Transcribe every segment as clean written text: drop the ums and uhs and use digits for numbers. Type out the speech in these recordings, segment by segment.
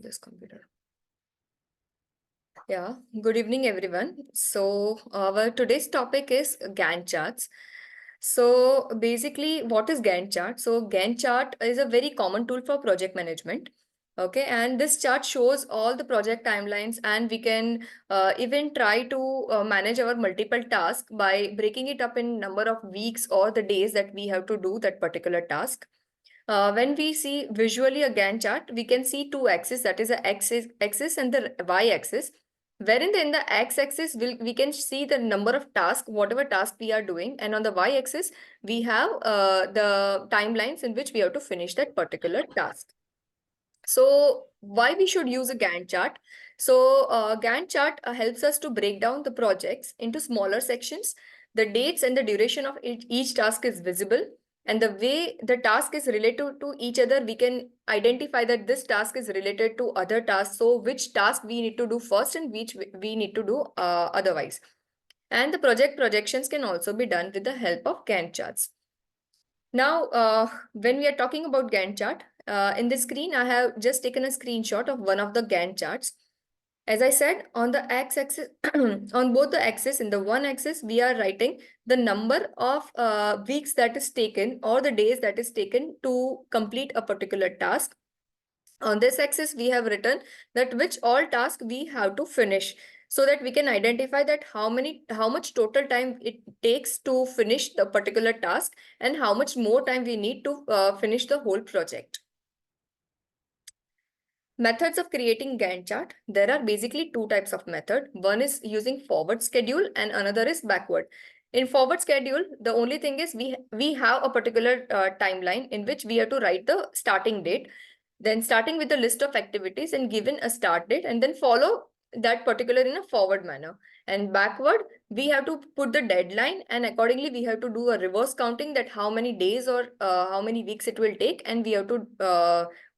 this computer. Yeah, good evening, everyone. So, our today's topic is Gantt charts. So, basically, what is Gantt chart? So, Gantt chart is a very common tool for project management. Okay, and this chart shows all the project timelines, and we can even try to manage our multiple tasks by breaking it up in number of weeks or the days that we have to do that particular task. When we see visually a Gantt chart, we can see two axes, that is the axis and the y-axis. Wherein in the x-axis, we can see the number of tasks, whatever task we are doing. And on the y-axis, we have the timelines in which we have to finish that particular task. So why we should use a Gantt chart? So Gantt chart helps us to break down the projects into smaller sections. The dates and the duration of each task is visible. And the way the task is related to each other, we can identify that this task is related to other tasks. So which task we need to do first and which we need to do otherwise. And the project projections can also be done with the help of Gantt charts. Now, when we are talking about Gantt chart, in this screen, I have just taken a screenshot of one of the Gantt charts. As I said, on the x-axis, on both the axes, in the one axis, we are writing the number of weeks that is taken or the days that is taken to complete a particular task. On this axis, we have written that which all tasks we have to finish, so that we can identify that how much total time it takes to finish the particular task and how much more time we need to finish the whole project. Methods of creating Gantt chart. There are basically two types of method. One is using forward schedule and another is backward. In forward schedule, the only thing is we have a particular timeline in which we have to write the starting date. Then starting with a list of activities and given a start date, and then follow that particular in a forward manner. And backward, we have to put the deadline, and accordingly we have to do a reverse counting that how many days or how many weeks it will take, and we have to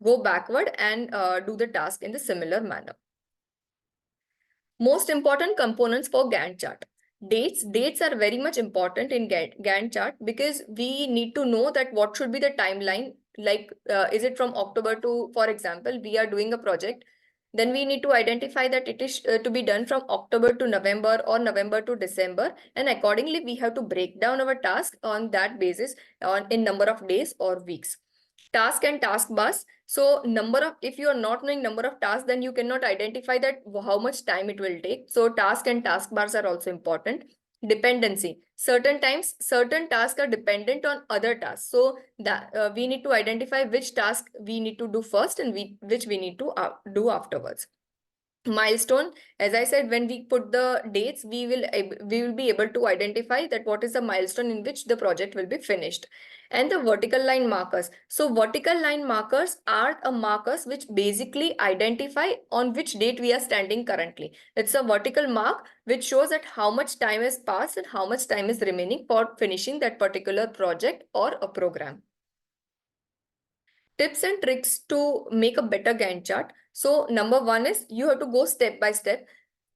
go backward and do the task in the similar manner. Most important components for Gantt chart. Dates are very much important in Gantt chart because we need to know that what should be the timeline. Like, is it from October to, for example, we are doing a project, then we need to identify that it is to be done from October to November or November to December. And accordingly, we have to break down our task on that basis in number of days or weeks. Task and task bars. So if you are not knowing number of tasks, then you cannot identify that how much time it will take. So task and task bars are also important. Dependency. Certain times, certain tasks are dependent on other tasks. So that we need to identify which task we need to do first and which we need to do afterwards. Milestone, as I said, when we put the dates, we will be able to identify that what is the milestone in which the project will be finished. And the vertical line markers. So vertical line markers are a markers which basically identify on which date we are standing currently. It's a vertical mark which shows that how much time has passed and how much time is remaining for finishing that particular project or a program. Tips and tricks to make a better Gantt chart. So number one is you have to go step by step.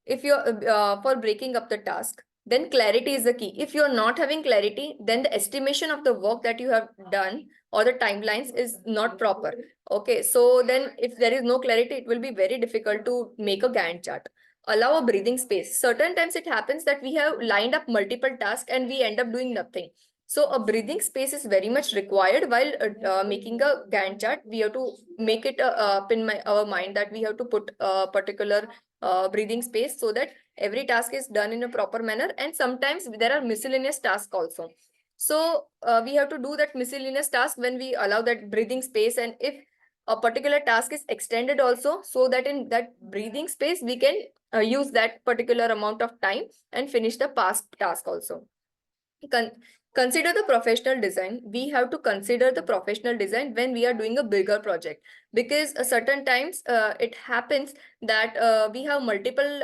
If you're for breaking up the task, then clarity is the key. If you're not having clarity, then the estimation of the work that you have done or the timelines is not proper. Okay, so then if there is no clarity, it will be very difficult to make a Gantt chart. Allow a breathing space. Certain times it happens that we have lined up multiple tasks and we end up doing nothing. So a breathing space is very much required while making a Gantt chart. We have to make it up in our mind that we have to put a particular breathing space so that every task is done in a proper manner. And sometimes there are miscellaneous tasks also. So we have to do that miscellaneous task when we allow that breathing space. And if a particular task is extended also, so that in that breathing space, we can use that particular amount of time and finish the past task also. Consider the professional design. We have to consider the professional design when we are doing a bigger project, because certain times it happens that we have multiple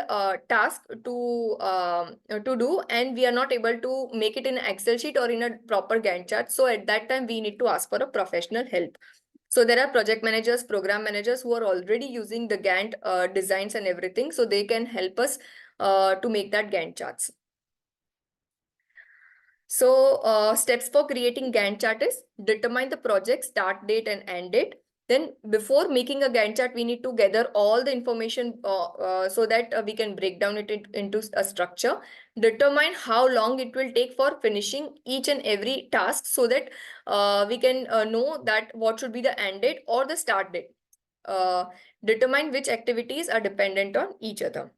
tasks to do, and we are not able to make it in an Excel sheet or in a proper Gantt chart. So at that time, we need to ask for a professional help. So there are project managers, program managers who are already using the Gantt designs and everything. So they can help us to make that Gantt charts. So steps for creating Gantt chart is determine the project start date and end date. Then before making a Gantt chart, we need to gather all the information so that we can break down it into a structure, determine how long it will take for finishing each and every task, so that we can know that what should be the end date or the start date. Determine which activities are dependent on each other.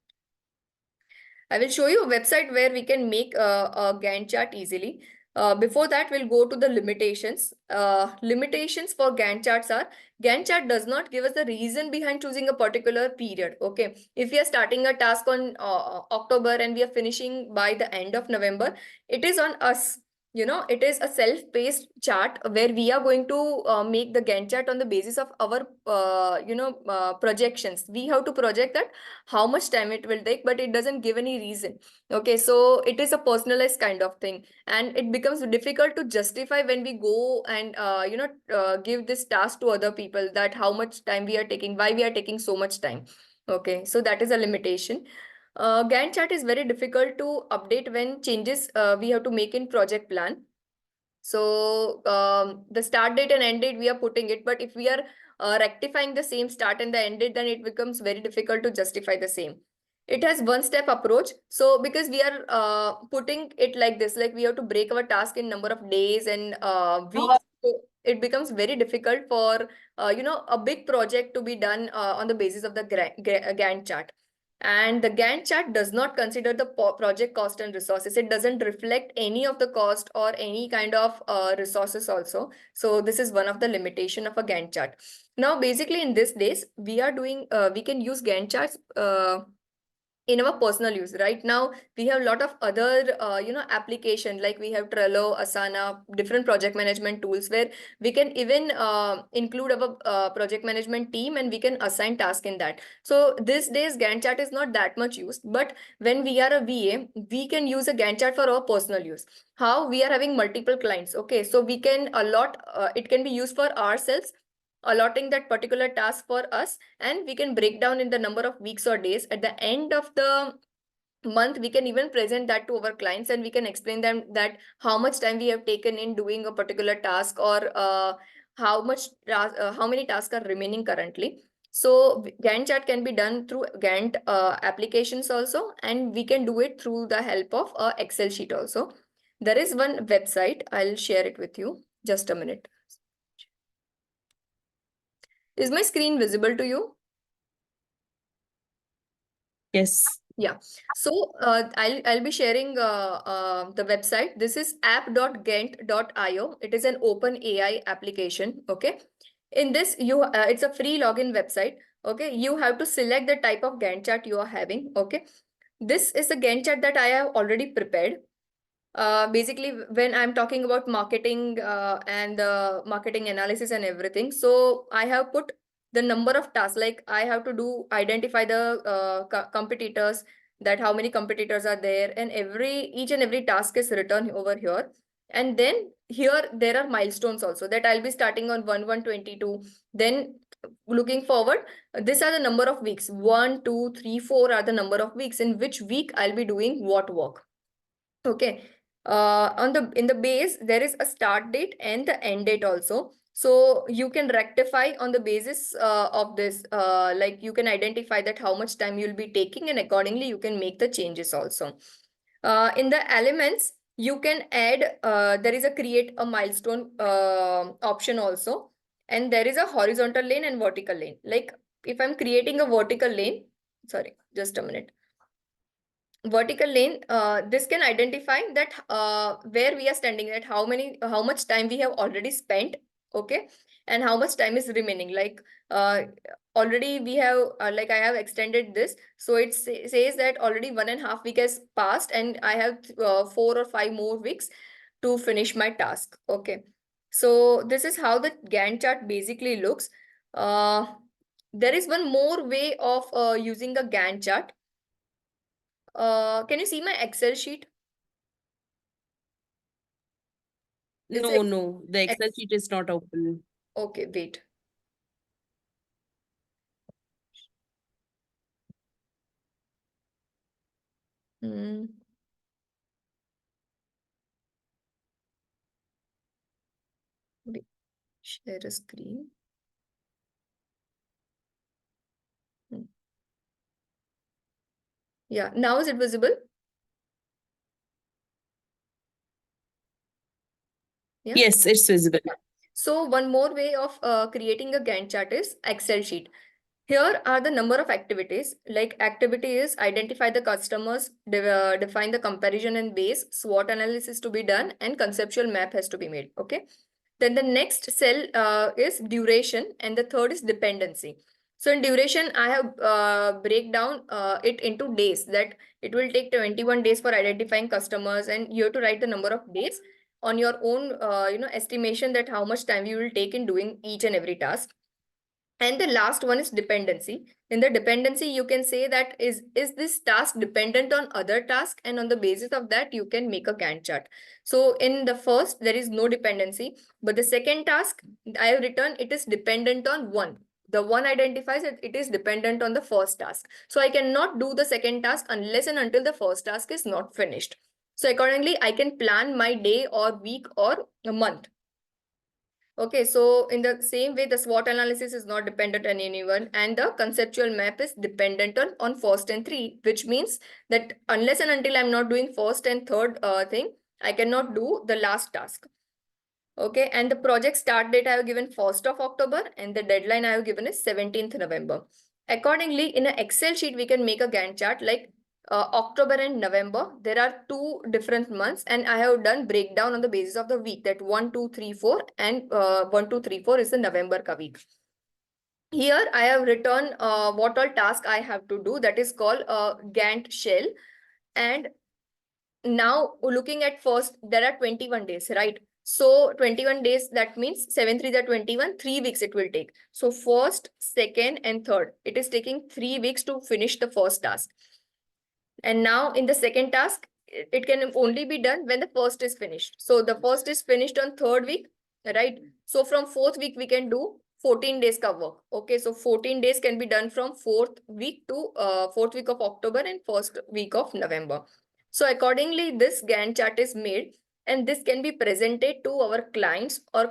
I will show you a website where we can make a Gantt chart easily. Before that, we'll go to the limitations. Limitations for Gantt charts are, Gantt chart does not give us the reason behind choosing a particular period. Okay, if we are starting a task on October and we are finishing by the end of November, it is on us. It is a self-paced chart where we are going to make the Gantt chart on the basis of our, projections. We have to project that how much time it will take, but it doesn't give any reason. Okay, so it is a personalized kind of thing, and it becomes difficult to justify when we go and give this task to other people, that how much time we are taking, why we are taking so much time. Okay, so that is a limitation. Gantt chart is very difficult to update when changes we have to make in project plan. So the start date and end date we are putting it, but if we are rectifying the same start and the end date, then it becomes very difficult to justify the same. It has one step approach. So because we are putting it like this, like we have to break our task in number of days and weeks. So it becomes very difficult for a big project to be done on the basis of the Gantt chart. And the Gantt chart does not consider the project cost and resources. It doesn't reflect any of the cost or any kind of resources also. So this is one of the limitation of a Gantt chart. Now, basically in these days, we can use Gantt charts in our personal use. Right now, we have a lot of other, application, like we have Trello, Asana, different project management tools where we can even include our project management team and we can assign tasks in that. So these days, Gantt chart is not that much used, but when we are a VA, we can use a Gantt chart for our personal use. How we are having multiple clients. Okay, so we can allot, it can be used for ourselves, allotting that particular task for us, and we can break down in the number of weeks or days. At the end of the month, we can even present that to our clients, and we can explain them that how much time we have taken in doing a particular task, or how many tasks are remaining currently. So Gantt chart can be done through Gantt applications also, and we can do it through the help of a Excel sheet also. There is one website, I'll share it with you. Just a minute. Is my screen visible to you? Yes. Yeah. So I'll be sharing the website. This is app.gantt.io. It is an open AI application. Okay. In this, it's a free login website. Okay. You have to select the type of Gantt chart you are having. Okay. This is the Gantt chart that I have already prepared. Basically, when I'm talking about marketing and the marketing analysis and everything, so I have put the number of tasks, like I have to identify the competitors, that how many competitors are there, and each and every task is written over here. And then here there are milestones also, that I'll be starting on 1/1/22. Then looking forward, these are the number of weeks. 1, 2, 3, 4 are the number of weeks in which week I'll be doing what work. Okay. In the base, there is a start date and the end date also. So you can rectify on the basis of this, like you can identify that how much time you'll be taking, and accordingly you can make the changes also. In the elements, you can add, there is a create a milestone option also. And there is a horizontal lane and vertical lane. Like if I'm creating a vertical lane, sorry, just a minute. Vertical lane, this can identify that where we are standing, at how much time we have already spent. Okay, and how much time is remaining. Like already we have, like I have extended this, so it says that already 1.5 week has passed, and I have 4 or 5 more weeks to finish my task. Okay, so this is how the Gantt chart basically looks. There is one more way of using a Gantt chart. Can you see my Excel sheet? Is No, no, the Excel sheet is not open. Okay, wait. Hmm. Wait. Share a screen. Yeah, now is it visible? Yeah. Yes, it's visible. So one more way of creating a Gantt chart is Excel sheet. Here are the number of activities. Like activity is identify the customers, define the comparison and base, SWOT analysis to be done, and conceptual map has to be made. Okay. Then the next cell is duration, and the third is dependency. So in duration, I have break down it into days, that it will take 21 days for identifying customers, and you have to write the number of days on your own, estimation that how much time you will take in doing each and every task. And the last one is dependency. In the dependency, you can say that is this task dependent on other task, and on the basis of that, you can make a Gantt chart. So in the first, there is no dependency, but the second task I have written, it is dependent on one. The one identifies that it is dependent on the first task. So I cannot do the second task unless and until the first task is not finished. So accordingly, I can plan my day or week or a month. Okay, so in the same way, the SWOT analysis is not dependent on anyone, and the conceptual map is dependent on first and three, which means that unless and until I'm not doing first and third thing, I cannot do the last task. Okay, and the project start date I have given 1st of October, and the deadline I have given is 17th November. Accordingly, in an Excel sheet, we can make a Gantt chart like October and November. There are two different months, and I have done breakdown on the basis of the week, that 1, 2, 3, 4, and 1, 2, 3, 4 is the November ka week. Here I have written what all task I have to do. That is called Gantt shell. And now looking at first, there are 21 days, right? So 21 days, that means 7 3 are 21, 3 weeks it will take. So first, second, and third, it is taking 3 weeks to finish the first task. And now in the second task, it can only be done when the first is finished. So the first is finished on third week, right? So from fourth week, we can do 14 days ka work. Okay, so 14 days can be done from fourth week to fourth week of October and first week of November. So accordingly, this Gantt chart is made, and this can be presented to our clients, or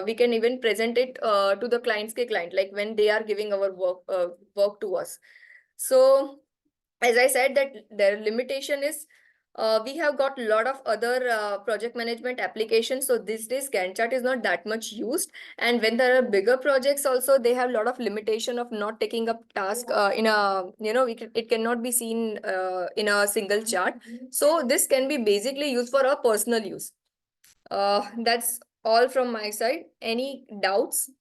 we can even present it to the client's client, like when they are giving our work to us. So as I said, that their limitation is we have got a lot of other project management applications. So these days, Gantt chart is not that much used. And when there are bigger projects also, they have a lot of limitation of not taking up task in a, it cannot be seen in a single chart. So this can be basically used for a personal use. That's all from my side. Any doubts?